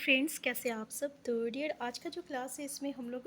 Friends, कैसे हैं आप सब। तो डियर, आज का जो क्लास है इसमें हम लोग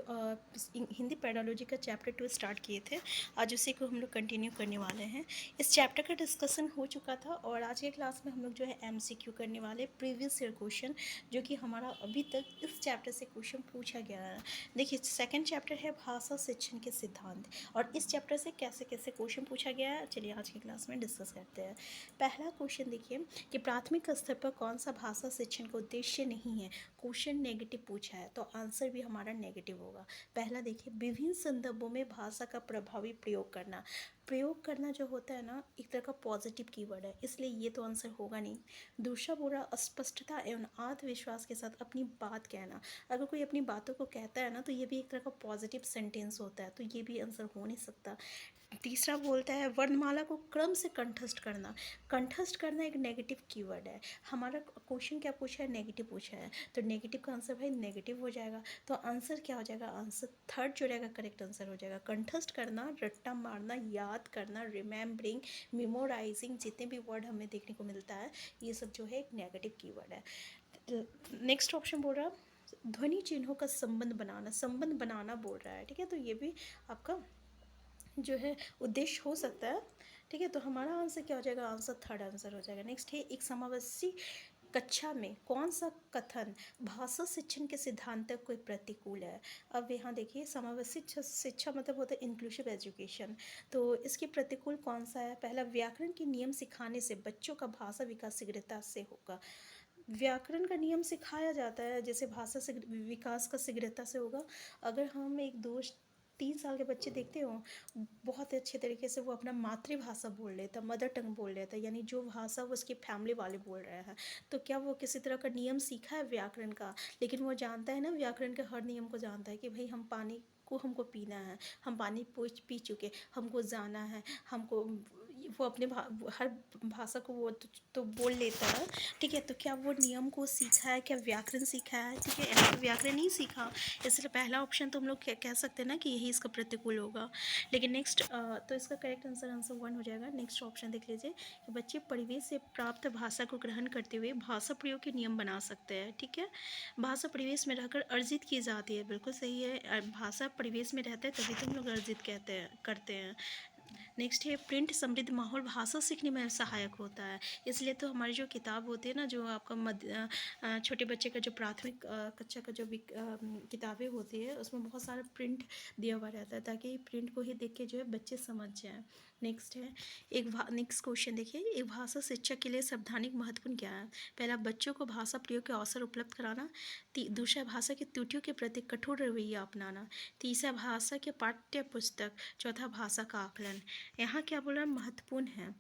हिंदी पेडालॉजी का चैप्टर 2 स्टार्ट किए थे। आज उसी को हम लोग कंटिन्यू करने वाले हैं। इस चैप्टर का डिस्कशन हो चुका था और आज के क्लास में हम लोग जो है एमसीक्यू करने वाले, प्रीवियस ईयर क्वेश्चन, जो कि हमारा अभी तक इस चैप्टर से क्वेश्चन पूछा गया है। देखिए, सेकेंड चैप्टर है भाषा शिक्षण के सिद्धांत, और इस चैप्टर से कैसे कैसे क्वेश्चन पूछा गया है, चलिए आज की क्लास में डिस्कस करते हैं। पहला क्वेश्चन देखिए कि प्राथमिक स्तर पर कौन सा भाषा शिक्षण का उद्देश्य नहीं है। क्वेश्चन नेगेटिव पूछा है तो आंसर भी हमारा नेगेटिव होगा। पहला देखिए, विभिन्न संदर्भों में भाषा का प्रभावी प्रयोग करना जो होता है ना, एक तरह का पॉजिटिव कीवर्ड है, इसलिए ये तो आंसर होगा नहीं। दूसरा बोला, स्पष्टता एवं आत्मविश्वास के साथ अपनी बात कहना। अगर कोई अपनी बातों को कहता है ना, तो ये भी एक तरह का पॉजिटिव सेंटेंस होता है, तो ये भी आंसर हो नहीं सकता। तीसरा बोलता है वर्णमाला को क्रम से कंठस्थ करना। कंठस्थ करना एक नेगेटिव कीवर्ड है। हमारा क्वेश्चन क्या पूछा है, नेगेटिव पूछा है, तो नेगेटिव का आंसर भाई नेगेटिव हो जाएगा। तो आंसर क्या हो जाएगा, आंसर थर्ड जो रहेगा करेक्ट आंसर हो जाएगा। कंठस्थ करना, रट्टा मारना, याद करना, रिमेम्बरिंग, मेमोराइजिंग, जितने भी वर्ड हमें देखने को मिलता है, ये सब जो है एक नेगेटिव कीवर्ड है। नेक्स्ट ऑप्शन बोल रहा है ध्वनि चिन्हों का संबंध बनाना बोल रहा है, ठीक है, तो ये भी आपका जो है उद्देश्य हो सकता है, ठीक है। तो हमारा आंसर क्या हो जाएगा, आंसर थर्ड आंसर हो जाएगा। नेक्स्ट है, एक समावेशी कक्षा में कौन सा कथन भाषा शिक्षण के सिद्धांत को प्रतिकूल है। अब यहाँ देखिए, समावेशी शिक्षा मतलब होता है इंक्लूसिव एजुकेशन, तो इसके प्रतिकूल कौन सा है। पहला, व्याकरण के नियम सिखाने से बच्चों का भाषा विकास शीघ्रता से होगा। व्याकरण का नियम सिखाया जाता है, जैसे भाषा से विकास का शीघ्रता से होगा। अगर हम एक दो 3 साल के बच्चे देखते हो, बहुत अच्छे तरीके से वो अपना मातृभाषा बोल लेता, मदर टंग बोल लेता, यानी जो भाषा वो उसकी फैमिली वाले बोल रहे हैं, तो क्या वो किसी तरह का नियम सीखा है व्याकरण का। लेकिन वो जानता है ना, व्याकरण के हर नियम को जानता है कि भाई हम पानी को हमको पीना है, हम पानी पी चुके, हमको जाना है, हमको, वो अपने हर भाषा को वो तो बोल लेता है, ठीक है। तो क्या वो नियम को सीखा है, क्या व्याकरण सीखा है, ठीक है, यहाँ तो व्याकरण नहीं सीखा, इसलिए पहला ऑप्शन तो हम लोग कह सकते हैं ना कि यही इसका प्रतिकूल होगा। लेकिन नेक्स्ट, तो इसका करेक्ट आंसर आंसर 1 हो जाएगा। नेक्स्ट ऑप्शन देख लीजिए कि बच्चे परिवेश से प्राप्त भाषा को ग्रहण करते हुए भाषा प्रयोग के नियम बना सकते हैं, ठीक है। भाषा परिवेश में रहकर अर्जित की जाती है, बिल्कुल सही है। भाषा परिवेश में रहता है तभी तो हम लोग अर्जित करते हैं। नेक्स्ट है, प्रिंट समृद्ध माहौल भाषा सीखने में सहायक होता है, इसलिए तो हमारी जो किताब होती है ना, जो आपका छोटे बच्चे का जो प्राथमिक कक्षा का जो भी किताबें होती है, उसमें बहुत सारा प्रिंट दिया हुआ रहता है, ताकि प्रिंट को ही देख के जो है बच्चे समझ जाएं। नेक्स्ट है, नेक्स्ट क्वेश्चन देखिए, एक भाषा शिक्षक के लिए संवैधानिक महत्वपूर्ण क्या है। पहला, बच्चों को भाषा प्रयोग के अवसर उपलब्ध कराना। दूसरा, भाषा की त्रुटियों के प्रति कठोर रवैया अपनाना। तीसरा, भाषा के पाठ्य पुस्तक। चौथा, भाषा का आकलन। यहाँ क्या बोल रहा है, महत्वपूर्ण है।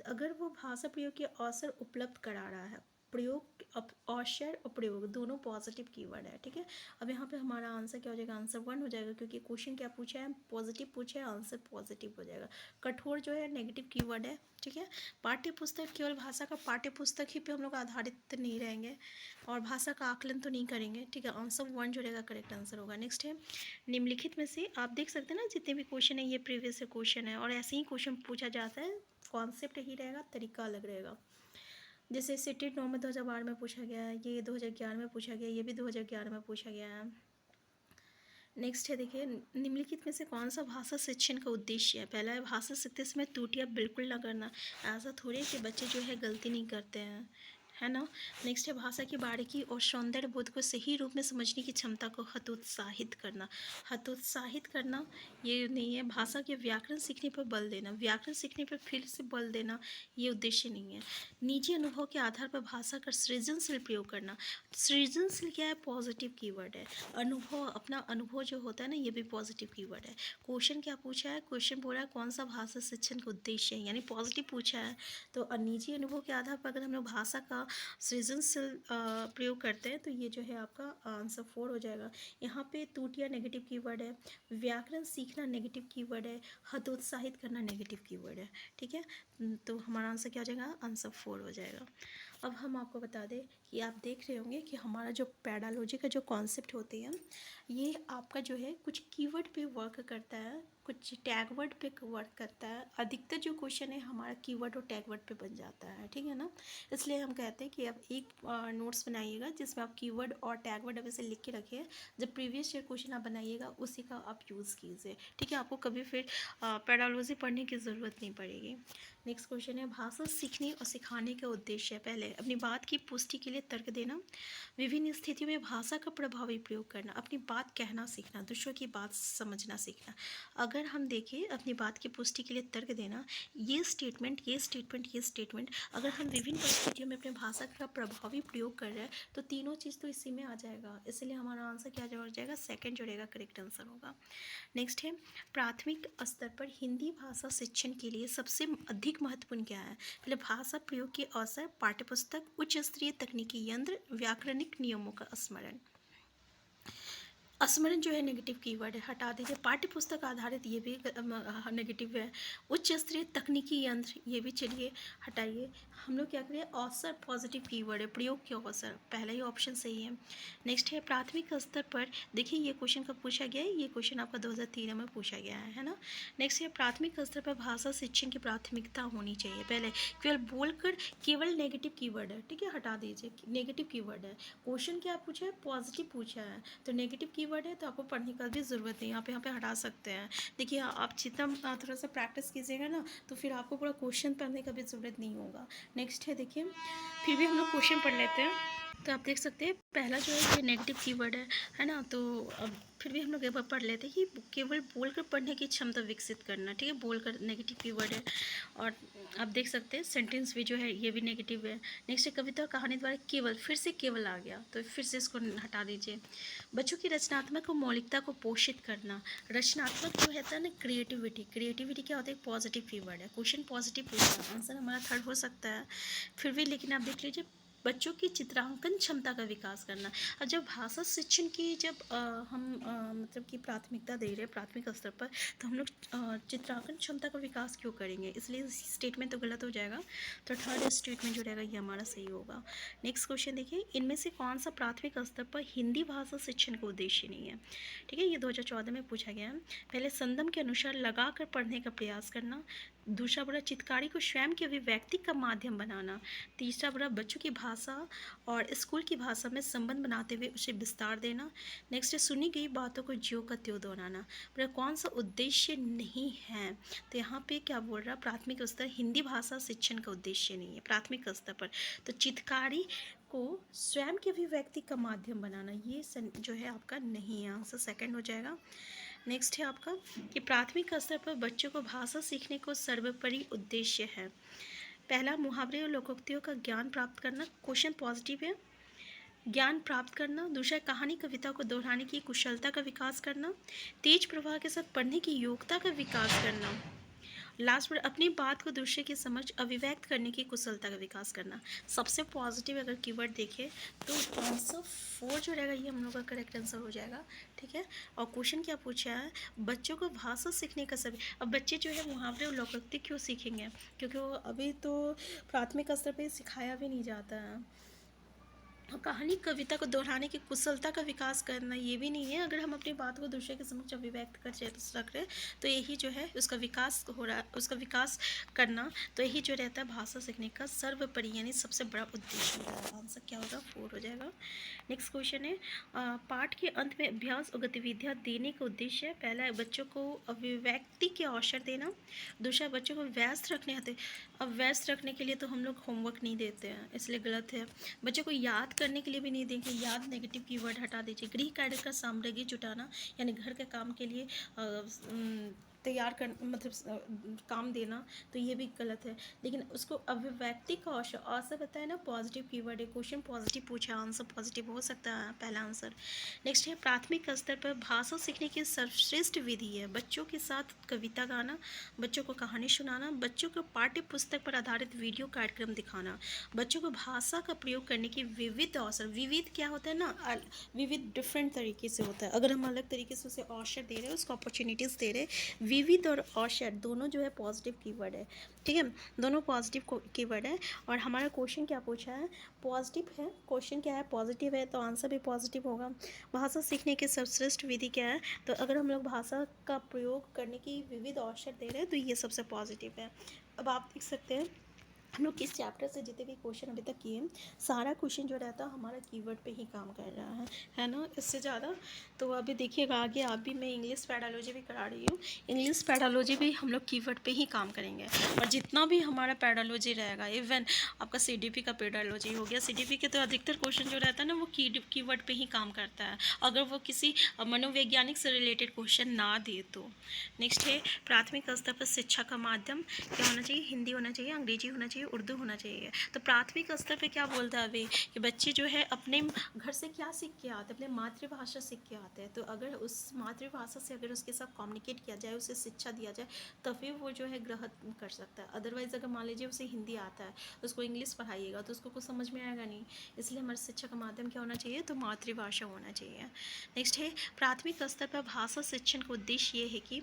अगर वो भाषा प्रयोग के अवसर उपलब्ध करा रहा है, प्रयोग अवसर और प्रयोग दोनों पॉजिटिव कीवर्ड है, ठीक है। अब यहाँ पे हमारा आंसर क्या हो जाएगा, आंसर 1 हो जाएगा, क्योंकि क्वेश्चन क्या पूछा है, पॉजिटिव पूछा है, आंसर पॉजिटिव हो जाएगा। कठोर जो है नेगेटिव कीवर्ड है, ठीक है। पाठ्य पुस्तक, केवल भाषा का पाठ्य पुस्तक ही पे हम लोग आधारित नहीं रहेंगे, और भाषा का आकलन तो नहीं करेंगे, ठीक है। आंसर 1 जो रहेगा करेक्ट आंसर होगा। नेक्स्ट है, निम्नलिखित में से आप देख सकते हैं ना, जितने भी क्वेश्चन है ये प्रीवियस क्वेश्चन है, और ऐसे ही क्वेश्चन पूछा जाता है, कॉन्सेप्ट ही रहेगा, तरीका अलग रहेगा। जैसे सिटी 9 में 2012 में पूछा गया है, ये 2011 में पूछा गया, ये भी 2011 में पूछा गया है। नेक्स्ट है, देखिए, निम्नलिखित में से कौन सा भाषा शिक्षण का उद्देश्य है। पहला है, भाषा सीखते समय त्रुटियाँ बिल्कुल ना करना। ऐसा थोड़ी है कि बच्चे जो है गलती नहीं करते हैं, है ना। नेक्स्ट है, भाषा की बारीकी और सौंदर्य बोध को सही रूप में समझने की क्षमता को हतोत्साहित करना। हतोत्साहित करना ये नहीं है। भाषा के व्याकरण सीखने पर बल देना, व्याकरण सीखने पर फिर से बल देना, ये उद्देश्य नहीं है। निजी अनुभव के आधार पर भाषा का सृजनशील प्रयोग करना। सृजनशील क्या है, पॉजिटिव कीवर्ड है। अनुभव, अपना अनुभव जो होता है ना, ये भी पॉजिटिव कीवर्ड है। क्वेश्चन क्या पूछा है, क्वेश्चन बोला है कौन सा भाषा शिक्षण का उद्देश्य है, यानी पॉजिटिव पूछा है। तो निजी अनुभव के आधार पर अगर हम लोग भाषा का सृजनशील प्रयोग करते हैं, तो ये जो है आपका आंसर 4 हो जाएगा। यहाँ पे त्रुटियाँ नेगेटिव कीवर्ड है, व्याकरण सीखना नेगेटिव कीवर्ड है, हतोत्साहित करना नेगेटिव कीवर्ड है, ठीक है। तो हमारा आंसर क्या हो जाएगा, आंसर 4 हो जाएगा। अब हम आपको बता दें कि आप देख रहे होंगे कि हमारा जो पेडालॉजी का जो कॉन्सेप्ट होती है, ये आपका जो है कुछ कीवर्ड पे वर्क करता है, कुछ टैग वर्ड पे वर्क करता है। अधिकतर जो क्वेश्चन है हमारा कीवर्ड और टैग वर्ड पे बन जाता है, ठीक है ना। इसलिए हम कहते हैं कि आप एक नोट्स बनाइएगा जिसमें आप कीवर्ड और टैग वर्ड अभी से लिख के रखिए। जब प्रीवियस ईयर क्वेश्चन आप बनाइएगा उसी का आप यूज़ कीजिए, ठीक है। आपको कभी फिर पेडालॉजी पढ़ने की ज़रूरत नहीं पड़ेगी। नेक्स्ट क्वेश्चन है, भाषा सीखने और सिखाने का उद्देश्य है। पहले अपनी बात की पुष्टि के लिए तर्क देना, विभिन्न स्थितियों में भाषा का प्रभावी प्रयोग करना, अपनी बात कहना सीखना, दूसरों की बात समझना सीखना। अगर हम देखें अपनी बात की पुष्टि के लिए तर्क देना, ये स्टेटमेंट अगर हम विभिन्न परिस्थितियों में अपने भाषा का प्रभावी प्रयोग कर रहे हैं तो तीनों चीज़ तो इसी में आ जाएगा। इसलिए हमारा आंसर क्या हो जाएगा, सेकंड जो रहेगा करेक्ट आंसर होगा। नेक्स्ट है, प्राथमिक स्तर पर हिंदी भाषा शिक्षण के लिए सबसे अधिक महत्वपूर्ण क्या है। पहले भाषा प्रयोग के अवसर, पाठ्यपुस्तक, उच्च स्तरीय तकनीकी यंत्र, व्याकरणिक नियमों का स्मरण। स्मरण जो है नेगेटिव कीवर्ड है, हटा दीजिए। पाठ्य पुस्तक आधारित ये भी नेगेटिव है। उच्च स्तरीय तकनीकी यंत्र ये भी चलिए हटाइए। हम लोग क्या करें, अवसर पॉजिटिव कीवर्ड है, प्रयोग के अवसर, पहला ही ऑप्शन सही है। नेक्स्ट है, प्राथमिक स्तर पर, देखिए ये क्वेश्चन कब पूछा गया है, ये क्वेश्चन आपका 2013 में पूछा गया है ना। नेक्स्ट है, प्राथमिक स्तर पर भाषा शिक्षण की प्राथमिकता होनी चाहिए। पहले केवल बोलकर, केवल नेगेटिव कीवर्ड है, ठीक है, हटा दीजिए, नेगेटिव कीवर्ड है। क्वेश्चन क्या पूछा है, पॉजिटिव पूछा है, तो नेगेटिव कीवर्ड है तो आपको पढ़ने का भी ज़रूरत नहीं, यहाँ पे हटा सकते हैं। देखिए आप जितना थोड़ा सा प्रैक्टिस कीजिएगा ना तो फिर आपको पूरा क्वेश्चन पढ़ने का भी ज़रूरत नहीं होगा। नेक्स्ट है, देखिए फिर भी हम लोग क्वेश्चन पढ़ लेते हैं। तो आप देख सकते हैं पहला जो है ये नेगेटिव कीवर्ड है ना। तो अब फिर भी हम लोग एक बार पढ़ लेते हैं कि केवल बोलकर पढ़ने की क्षमता विकसित करना, ठीक है, बोलकर नेगेटिव कीवर्ड है। और आप देख सकते हैं सेंटेंस भी जो है ये भी नेगेटिव है। नेक्स्ट है, कविता कहानी द्वारा केवल, फिर से केवल आ गया तो फिर से इसको हटा दीजिए। बच्चों की रचनात्मक और मौलिकता को पोषित करना, रचनात्मक जो है ना क्रिएटिविटी, क्रिएटिविटी क्या होता है, पॉजिटिव कीवर्ड है। क्वेश्चन पॉजिटिव पूछा, आंसर हमारा थर्ड हो सकता है फिर भी, लेकिन आप देख लीजिए बच्चों की चित्रांकन क्षमता का विकास करना। और जब भाषा शिक्षण की जब हम मतलब कि प्राथमिकता दे रहे हैं प्राथमिक स्तर पर, तो हम लोग चित्रांकन क्षमता का विकास क्यों करेंगे, इसलिए स्टेटमेंट तो गलत हो जाएगा। तो थर्ड स्टेटमेंट जो रहेगा ये हमारा सही होगा। नेक्स्ट क्वेश्चन देखिए, इनमें से कौन सा प्राथमिक स्तर पर हिंदी भाषा शिक्षण का उद्देश्य नहीं है, ठीक है, ये 2014 में पूछा गया है। पहले संदम के अनुसार लगा कर पढ़ने का प्रयास करना, दूसरा बड़ा चित्रकारी को स्वयं के अभिव्यक्ति का माध्यम बनाना, तीसरा बड़ा बच्चों की भाषा और स्कूल की भाषा में संबंध बनाते हुए उसे विस्तार देना। नेक्स्ट है, सुनी गई बातों को ज्यों का त्यों दोहराना। पर कौन सा उद्देश्य नहीं है, तो यहाँ पे क्या बोल रहा है, प्राथमिक स्तर हिंदी भाषा शिक्षण का उद्देश्य नहीं है प्राथमिक स्तर पर, तो चित्रकारी को स्वयं के अभिव्यक्ति का माध्यम बनाना ये जो है आपका नहीं है, आंसर सेकंड हो जाएगा। नेक्स्ट है आपका कि प्राथमिक स्तर पर बच्चों को भाषा सीखने को सर्वोपरि उद्देश्य है। पहला, मुहावरे और लोकोक्तियों का ज्ञान प्राप्त करना, क्वेश्चन पॉजिटिव है, ज्ञान प्राप्त करना। दूसरा, कहानी कविता को दोहराने की कुशलता का विकास करना, तेज प्रवाह के साथ पढ़ने की योग्यता का विकास करना। लास्ट पर अपनी बात को दूसरे के समझ अभिव्यक्त करने की कुशलता का विकास करना। सबसे पॉजिटिव अगर कीवर्ड देखें तो आंसर 4 जो रहेगा ये हम लोग का करेक्ट आंसर हो जाएगा, ठीक है। और क्वेश्चन क्या पूछा है, बच्चों को भाषा सीखने का सभी, अब बच्चे जो है मुहावरे और लोकोक्ति क्यों सीखेंगे, क्योंकि वो अभी तो प्राथमिक स्तर पर सिखाया भी नहीं जाता है। कहानी कविता को दोहराने की कुशलता का विकास करना ये भी नहीं है, अगर हम अपनी बात को दूसरे के समक्ष अभिव्यक्त कर रख रहे तो यही जो है उसका विकास हो रहा है, उसका विकास करना, तो यही जो रहता है भाषा सीखने का सर्वोपरि यानी सबसे बड़ा उद्देश्य होता है। आंसर क्या होगा, 4 हो जाएगा। नेक्स्ट क्वेश्चन है, पाठ के अंत में अभ्यास और गतिविधियाँ देने का उद्देश्य है। पहला है बच्चों को अभिव्यक्ति के अवसर देना, दूसरा बच्चों को व्यस्त रखने आते, अब व्यस्त रखने के लिए तो हम लोग होमवर्क नहीं देते हैं इसलिए गलत है। बच्चों को याद करने के लिए भी नहीं देंगे, याद नेगेटिव कीवर्ड हटा दीजिए। गृह कार्य का सामग्री जुटाना यानी घर के काम के लिए तैयार कर मतलब काम देना, तो ये भी गलत है। लेकिन उसको अभिव्यक्ति का अवसर बताए ना, पॉजिटिव कीवर्ड है, क्वेश्चन पॉजिटिव पूछा, आंसर पॉजिटिव हो सकता है पहला आंसर। नेक्स्ट है, प्राथमिक स्तर पर भाषा सीखने की सर्वश्रेष्ठ विधि है बच्चों के साथ कविता गाना, बच्चों को कहानी सुनाना, बच्चों को पाठ्य पुस्तक पर आधारित वीडियो कार्यक्रम दिखाना, बच्चों को भाषा का प्रयोग करने की विविध अवसर, विविध क्या होता है ना, विविध डिफरेंट तरीके से होता है, अगर हम अलग तरीके से उसे अवसर दे रहे हैं, उसको अपॉर्चुनिटीज़ दे रहे हैं, विविध और औषध दोनों जो है पॉजिटिव कीवर्ड है, ठीक है, दोनों पॉजिटिव कीवर्ड है। और हमारा क्वेश्चन क्या पूछा है, पॉजिटिव है, क्वेश्चन क्या है, पॉजिटिव है, तो आंसर भी पॉजिटिव होगा। भाषा सीखने की सर्वश्रेष्ठ विधि क्या है, तो अगर हम लोग भाषा का प्रयोग करने की विविध अवसर दे रहे हैं तो ये सबसे पॉजिटिव है। अब आप देख सकते हैं हम लोग किस चैप्टर से जितने भी क्वेश्चन अभी तक किए, सारा क्वेश्चन जो रहता है हमारा कीवर्ड पे ही काम कर रहा है ना, इससे ज़्यादा। तो अभी देखिएगा आगे आप भी, मैं इंग्लिश पैडालॉजी भी करा रही हूँ, इंग्लिश पैडालॉजी भी हम लोग कीवर्ड पे ही काम करेंगे। और जितना भी हमारा पैडालॉजी रहेगा, इवन आपका CDP का पैडालॉजी हो गया, CDP के तो अधिकतर क्वेश्चन जो रहता है ना वो कीवर्ड पे ही काम करता है, अगर वो किसी मनोवैज्ञानिक से रिलेटेड क्वेश्चन ना दे तो। नेक्स्ट है प्राथमिक स्तर पर शिक्षा का माध्यम क्या होना चाहिए, हिंदी होना चाहिए, अंग्रेजी होना चाहिए, उर्दू होना चाहिए। तो प्राथमिक स्तर पे क्या बोलता है अभी कि बच्चे जो है अपने घर से क्या सीख के आते हैं, अपने मातृभाषा सीख के आते हैं। तो अगर उस मातृभाषा से अगर उसके साथ कम्युनिकेट किया जाए, उसे शिक्षा दिया जाए, तभी वो जो है ग्रहण कर सकता है। अदरवाइज़ अगर मान लीजिए उसे हिंदी आता है, उसको इंग्लिश पढ़ाइएगा तो उसको कुछ समझ में आएगा नहीं। इसलिए हमारे शिक्षा का माध्यम क्या होना चाहिए, तो मातृभाषा होना चाहिए। नेक्स्ट है प्राथमिक स्तर पर भाषा शिक्षण का उद्देश्य ये है कि,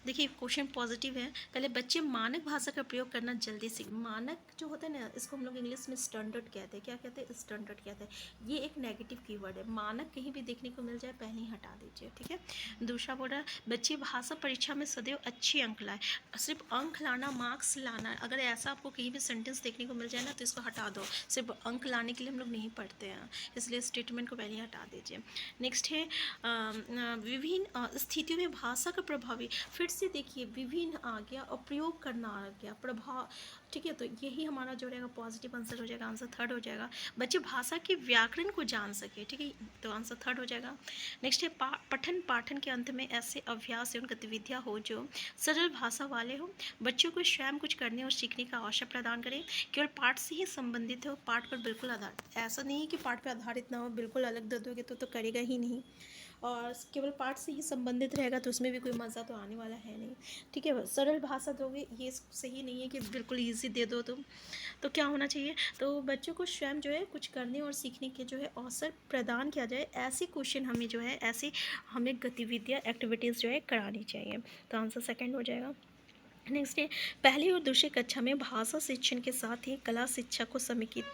देखिए क्वेश्चन पॉजिटिव है, पहले बच्चे मानक भाषा का प्रयोग करना जल्दी सीख। मानक जो होता है ना, इसको हम लोग इंग्लिश में स्टैंडर्ड कहते हैं। क्या कहते हैं, स्टैंडर्ड कहते हैं। ये एक नेगेटिव कीवर्ड है, मानक कहीं भी देखने को मिल जाए पहले ही हटा दीजिए, ठीक है। दूसरा बोल रहा है बच्चे भाषा परीक्षा में सदैव अच्छे अंक लाए। सिर्फ अंक लाना, मार्क्स लाना, अगर ऐसा आपको कहीं भी सेंटेंस देखने को मिल जाए ना तो इसको हटा दो। सिर्फ अंक लाने के लिए हम लोग नहीं पढ़ते हैं, इसलिए स्टेटमेंट को पहले ही हटा दीजिए। नेक्स्ट है विभिन्न स्थितियों में भाषा का प्रभावी, फिर से देखिए विभिन्न आ गया और प्रयोग करना आ गया, प्रभाव, ठीक है। तो यही हमारा जो रहेगा पॉजिटिव आंसर हो जाएगा, आंसर थर्ड हो जाएगा। बच्चे भाषा के व्याकरण को जान सके, ठीक है, तो आंसर थर्ड हो जाएगा। नेक्स्ट है पठन पाठन के अंत में ऐसे अभ्यास एवं गतिविधियाँ हो जो सरल भाषा वाले हो, बच्चों को स्वयं कुछ करने और सीखने का अवसर प्रदान करें, केवल पाठ से ही संबंधित हो, पाठ पर बिल्कुल आधारित। ऐसा नहीं है कि पाठ पर आधारित ना हो, बिल्कुल अलग दे दोगे तो करेगा ही नहीं। और केवल पाठ से ही संबंधित रहेगा तो उसमें भी कोई मज़ा तो आने वाला है नहीं, ठीक है। सरल भाषा दोगे ये सही नहीं है कि बिल्कुल ईजी दे दो तुम। तो क्या होना चाहिए, तो बच्चों को स्वयं जो है कुछ करने और सीखने के जो है अवसर प्रदान किया जाए, ऐसे क्वेश्चन हमें जो है, ऐसी हमें गतिविधियाँ एक्टिविटीज़ जो है करानी चाहिए। तो आंसर सेकंड हो जाएगा। नेक्स्ट है पहली और दूसरी कक्षा में भाषा शिक्षण के साथ ही कला शिक्षा को समेकित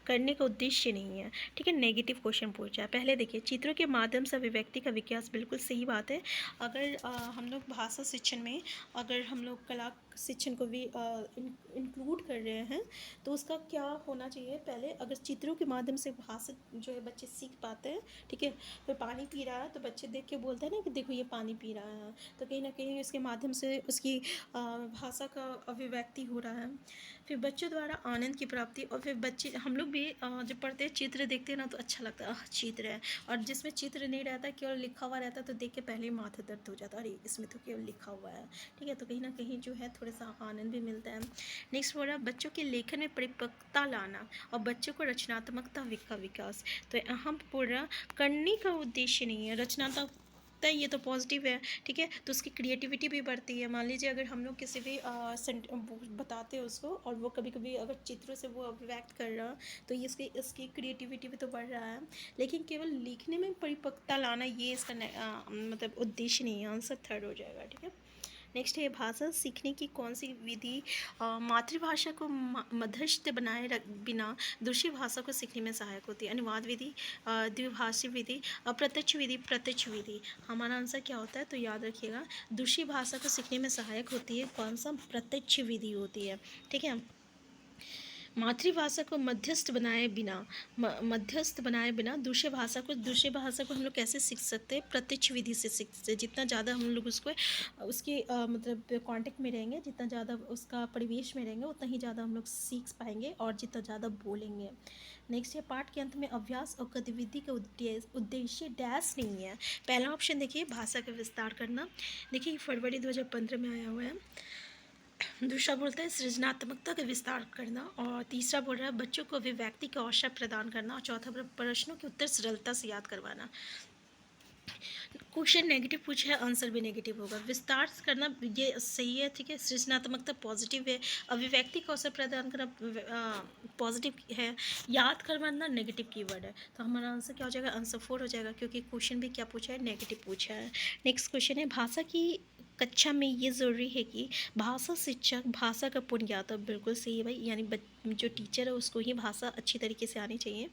करने का उद्देश्य नहीं है, ठीक है। नेगेटिव क्वेश्चन पूछा है। पहले देखिए चित्रों के माध्यम से अभिव्यक्ति का विकास, बिल्कुल सही बात है। अगर हम लोग भाषा शिक्षण में अगर हम लोग कला शिक्षण को भी इंक्लूड कर रहे हैं तो उसका क्या होना चाहिए, पहले अगर चित्रों के माध्यम से भाषा जो है बच्चे सीख पाते हैं, ठीक है। तो पानी पी रहा है तो बच्चे देख के बोलते हैं ना कि देखो ये पानी पी रहा है, तो कहीं ना कहीं इसके माध्यम से उसकी भाषा का अभिव्यक्ति हो रहा है। फिर बच्चों द्वारा आनंद की प्राप्ति, और फिर बच्चे हम लोग भी जब पढ़ते हैं चित्र देखते हैं ना तो अच्छा लगता है, चित्र है। और जिसमें चित्र नहीं रहता, केवल लिखा हुआ रहता है, तो देख के पहले ही माथा दर्द हो जाता है, अरे इसमें तो केवल लिखा हुआ है, ठीक है। तो कहीं ना कहीं जो है थोड़ा सा आनंद भी मिलता है। नेक्स्ट हो रहा है बच्चों के लेखन में परिपक्वता लाना और बच्चों को रचनात्मकता का विकास। तो अहम पूरा करने का उद्देश्य नहीं है, रचनात्मक ये तो पॉजिटिव है, ठीक है। तो उसकी क्रिएटिविटी भी बढ़ती है। मान लीजिए अगर हम लोग किसी भी बताते हैं उसको और वो कभी कभी अगर चित्रों से वो अभिव्यक्त कर रहा है तो ये इसकी क्रिएटिविटी भी तो बढ़ रहा है। लेकिन केवल लिखने में परिपक्वता लाना ये इसका मतलब उद्देश्य नहीं है, आंसर थर्ड हो जाएगा, ठीक है। नेक्स्ट है भाषा सीखने की कौन सी विधि मातृभाषा को मध्यस्थ बनाए बिना दूसरी भाषा को सीखने में सहायक होती है। अनुवाद विधि, द्विभाषी विधि, अप्रत्यक्ष विधि, प्रत्यक्ष विधि। हमारा आंसर क्या होता है, तो याद रखिएगा दूसरी भाषा को सीखने में सहायक होती है कौन सा, प्रत्यक्ष विधि होती है, ठीक है। मातृभाषा को मध्यस्थ बनाए बिना दूसरी भाषा को हम लोग कैसे सीख सकते हैं, प्रत्यक्ष विधि से सीख सकते हैं। जितना ज़्यादा हम लोग उसके मतलब कांटेक्ट में रहेंगे, जितना ज़्यादा उसका परिवेश में रहेंगे उतना ही ज़्यादा हम लोग सीख पाएंगे और जितना ज़्यादा बोलेंगे। नेक्स्ट है पाठ के अंत में अभ्यास और गतिविधि का उद्देश्य डैश नहीं है। पहला ऑप्शन देखिए भाषा का विस्तार करना, देखिए फरवरी 2015 में आया हुआ है। दूसरा बोलता है सृजनात्मकता का विस्तार करना, और तीसरा बोल रहा है बच्चों को अभिव्यक्ति का अवसर प्रदान करना, और चौथा प्रश्नों के उत्तर सरलता से याद करवाना। क्वेश्चन नेगेटिव पूछा है, आंसर भी नेगेटिव होगा। विस्तार करना ये सही है, ठीक है। सृजनात्मकता पॉजिटिव है, अभिव्यक्ति का अवसर प्रदान करना पॉजिटिव है, याद करवाना नेगेटिव कीवर्ड है। तो हमारा आंसर क्या हो जाएगा, आंसर 4 हो जाएगा, क्योंकि क्वेश्चन भी क्या पूछा है, नेगेटिव पूछा है। नेक्स्ट क्वेश्चन है भाषा की कक्षा में ये ज़रूरी है कि भाषा शिक्षक भाषा का पुनर्ज्ञाता, बिल्कुल सही है भाई, यानी जो टीचर है उसको ही भाषा अच्छी तरीके से आनी चाहिए।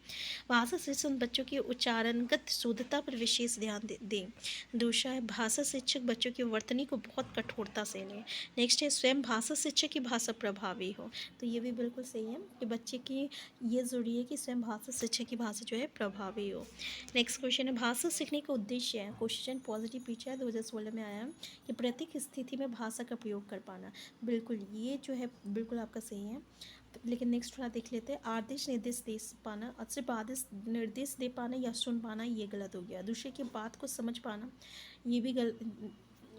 भाषा शिक्षक बच्चों की उच्चारणगत शुद्धता पर विशेष ध्यान दें। दूसरा है भाषा शिक्षक बच्चों की वर्तनी को बहुत कठोरता से लें। नेक्स्ट है स्वयं भाषा शिक्षक की भाषा प्रभावी हो। तो ये भी बिल्कुल सही है कि बच्चे की ये ज़रूरी है कि स्वयं भाषा शिक्षक की भाषा जो है प्रभावी हो। नेक्स्ट क्वेश्चन है भाषा सीखने का उद्देश्य है। क्वेश्चन पॉजिटिव पीछा है, 2016 में आया है कि प्रत्येक स्थिति में भाषा का प्रयोग कर पाना। बिल्कुल ये जो है बिल्कुल आपका सही है। लेकिन नेक्स्ट थोड़ा देख लेते हैं। आदेश निर्देश दे पाना, सिर्फ आदेश निर्देश दे पाना या सुन पाना ये गलत हो गया। दूसरे की बात को समझ पाना ये भी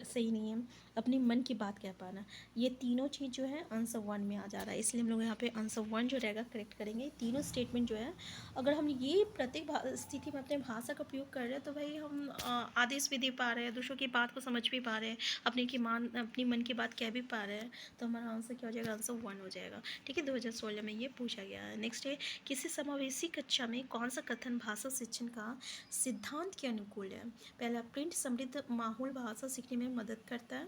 सही नहीं है। अपने मन की बात कह पाना, ये तीनों चीज़ जो है आंसर 1 में आ जा रहा है, इसलिए हम लोग यहाँ पे आंसर 1 जो रहेगा करेक्ट करेंगे। तीनों स्टेटमेंट जो है अगर हम ये प्रत्येक स्थिति में अपने भाषा का प्रयोग कर रहे हैं तो भाई हम आदेश भी दे पा रहे हैं, दूसरों की बात को समझ भी पा रहे हैं, अपनी मन की बात कह भी पा रहे हैं, तो हमारा आंसर क्या हो जाएगा, आंसर 1 हो जाएगा। ठीक है, 2016 में ये पूछा गया है। नेक्स्ट है किसी समावेशी कक्षा में कौन सा कथन भाषा शिक्षण का सिद्धांत के अनुकूल है। पहला, प्रिंट समृद्ध माहौल भाषा सीखने में मदद करता है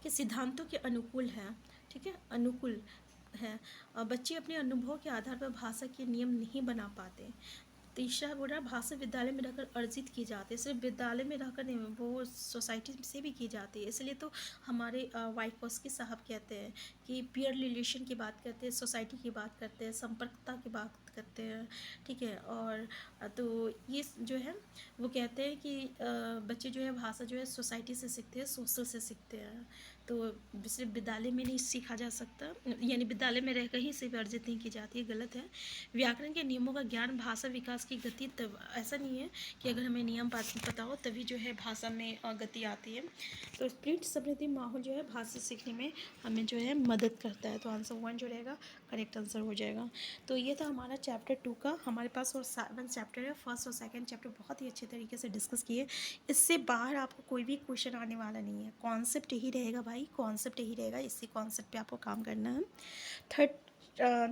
कि सिद्धांतों के अनुकूल है। ठीक है, अनुकूल है। बच्चे अपने अनुभव के आधार पर भाषा के नियम नहीं बना पाते। तीसरा बोल रहा भाषा विद्यालय में रहकर अर्जित की जाती है, सिर्फ विद्यालय में रहकर नहीं, वो सोसाइटी से भी की जाती है। इसलिए तो हमारे वाइकोस्की साहब कहते हैं कि पीयर रिलेशन की बात करते हैं, सोसाइटी की बात करते हैं, संपर्कता की बात करते हैं। ठीक है, और तो ये जो है वो कहते हैं कि बच्चे जो है भाषा जो है सोसाइटी से सीखते हैं, सोशल से सीखते हैं। तो सिर्फ विद्यालय में नहीं सीखा जा सकता, यानी विद्यालय में रहकर ही सिर्फ अर्जित नहीं की जाती है, गलत है। व्याकरण के नियमों का ज्ञान भाषा विकास की गति, तब ऐसा नहीं है कि अगर हमें नियम पता हो तभी जो है भाषा में गति आती है। तो प्रिंट समृद्धि माहौल जो है भाषा सीखने में हमें जो है मदद करता है, तो आंसर 1 जो रहेगा करेक्ट आंसर हो जाएगा। तो ये था हमारा चैप्टर 2 का। हमारे पास और 7 चैप्टर है, फर्स्ट और सेकेंड चैप्टर बहुत ही अच्छे तरीके से डिस्कस किए। इससे बाहर आपको कोई भी क्वेश्चन आने वाला नहीं है, कॉन्सेप्ट ही रहेगा भाई, कॉन्सेप्ट ही रहेगा, इसी कॉन्सेप्ट पे आपको काम करना है। थर्ड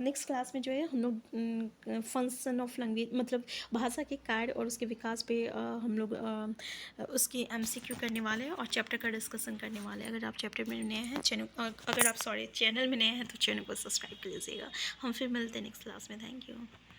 नेक्स्ट क्लास में जो है हम लोग फंक्शन ऑफ लैंग्वेज, मतलब भाषा के कार्य और उसके विकास पे हम लोग उसके MCQ करने वाले हैं और चैप्टर का डिस्कशन करने वाले हैं। अगर आप चैप्टर में नए हैं चैनल में नए हैं तो चैनल को सब्सक्राइब कर लीजिएगा। हम फिर मिलते हैं नेक्स्ट क्लास में। Thank you.